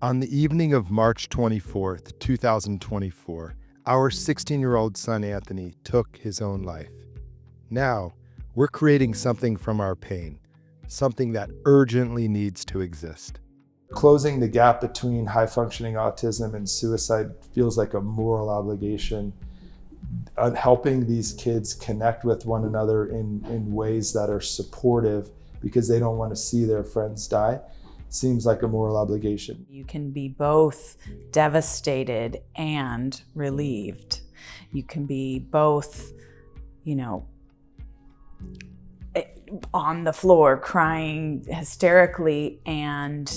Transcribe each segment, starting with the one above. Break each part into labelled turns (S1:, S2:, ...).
S1: On the evening of March 24th, 2024, our 16-year-old son Anthony took his own life. Now, we're creating something from our pain, something that urgently needs to exist. Closing the gap between high-functioning autism and suicide feels like a moral obligation. Helping these kids connect with one another in ways that are supportive because they don't want to see their friends die seems like a moral obligation.
S2: You can be both devastated and relieved. You can be both, on the floor crying hysterically and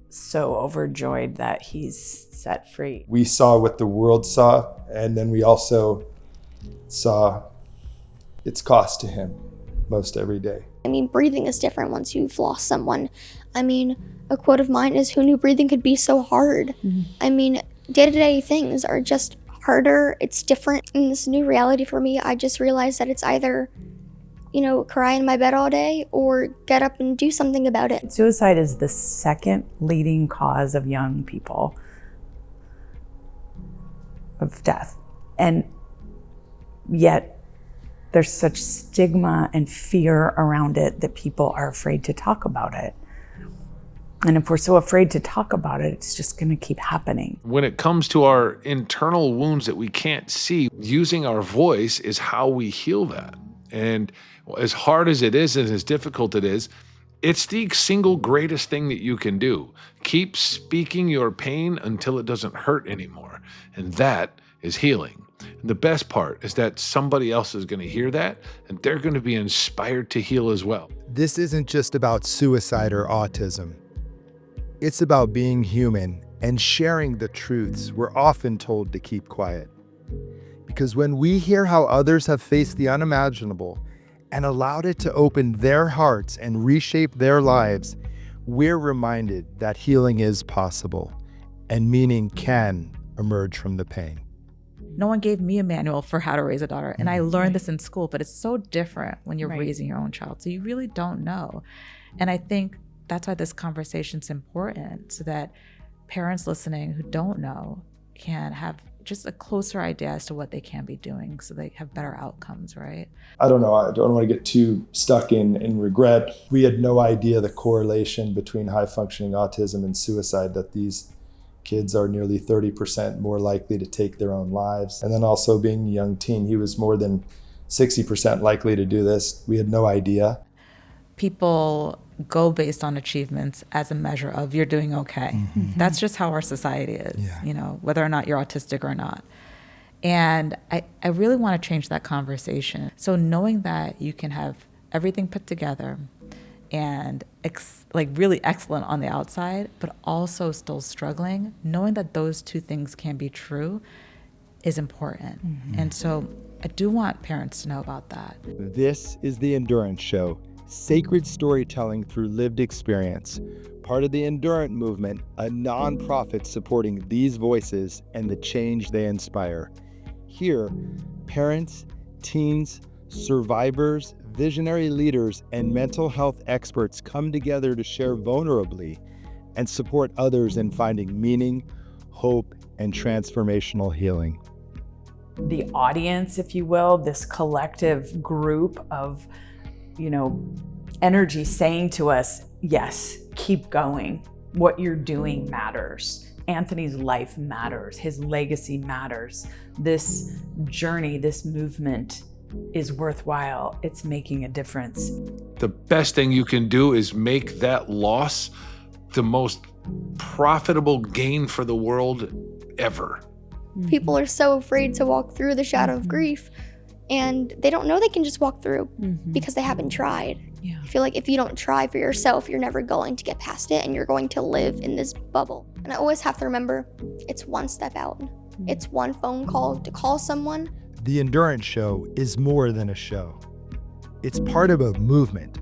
S2: so overjoyed that he's set free.
S1: We saw what the world saw, and then we also saw its cost to him most every day.
S3: Breathing is different once you've lost someone. A quote of mine is, "Who knew breathing could be so hard?" Day-to-day things are just harder. It's different. In this new reality for me, I just realized that it's either, cry in my bed all day or get up and do something about it.
S2: Suicide is the second leading cause of young people of death. And yet there's such stigma and fear around it that people are afraid to talk about it. And if we're so afraid to talk about it, it's just going to keep happening.
S4: When it comes to our internal wounds that we can't see, using our voice is how we heal that. And as hard as it is and as difficult it is, it's the single greatest thing that you can do. Keep speaking your pain until it doesn't hurt anymore. And that is healing. And the best part is that somebody else is going to hear that and they're going to be inspired to heal as well.
S1: This isn't just about suicide or autism. It's about being human and sharing the truths we're often told to keep quiet. Because when we hear how others have faced the unimaginable and allowed it to open their hearts and reshape their lives, we're reminded that healing is possible and meaning can emerge from the pain.
S5: No one gave me a manual for how to raise a daughter. And I learned this in school, but it's so different when you're raising your own child. So you really don't know. And I think that's why this conversation's important, so that parents listening who don't know can have just a closer idea as to what they can be doing so they have better outcomes, right?
S1: I don't know. I don't want to get too stuck in regret. We had no idea the correlation between high-functioning autism and suicide, that these kids are nearly 30% more likely to take their own lives. And then also being a young teen, he was more than 60% likely to do this. We had no idea.
S5: People go based on achievements as a measure of you're doing okay. Mm-hmm. That's just how our society is, whether or not you're autistic or not. And I really want to change that conversation. So knowing that you can have everything put together and really excellent on the outside, but also still struggling, knowing that those two things can be true is important. Mm-hmm. And so I do want parents to know about that.
S1: This is the Endurant Show, sacred storytelling through lived experience, part of the Endurant movement, a nonprofit supporting these voices and the change they inspire. Here, parents, teens, survivors, visionary leaders, and mental health experts come together to share vulnerably and support others in finding meaning, hope, and transformational healing.
S2: The audience, if you will, this collective group of, energy saying to us, yes, keep going. What you're doing matters. Anthony's life matters. His legacy matters. This journey, this movement is worthwhile. It's making a difference.
S4: The best thing you can do is make that loss the most profitable gain for the world ever.
S3: People are so afraid to walk through the shadow of grief, and they don't know they can just walk through because they haven't tried. Yeah. I feel like if you don't try for yourself, you're never going to get past it, and you're going to live in this bubble. And I always have to remember, it's one step out. It's one phone call to call someone.
S1: The Endurant Show is more than a show. It's part of a movement,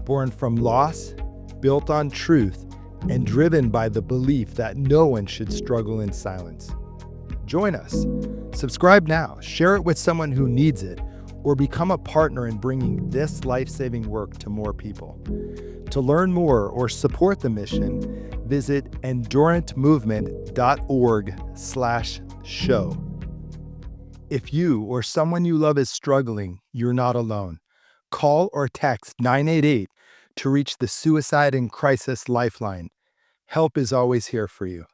S1: born from loss, built on truth, and driven by the belief that no one should struggle in silence. Join us. Subscribe now, share it with someone who needs it, or become a partner in bringing this life-saving work to more people. To learn more or support the mission, visit endurantmovement.org/show. If you or someone you love is struggling, you're not alone. Call or text 988 to reach the Suicide and Crisis Lifeline. Help is always here for you.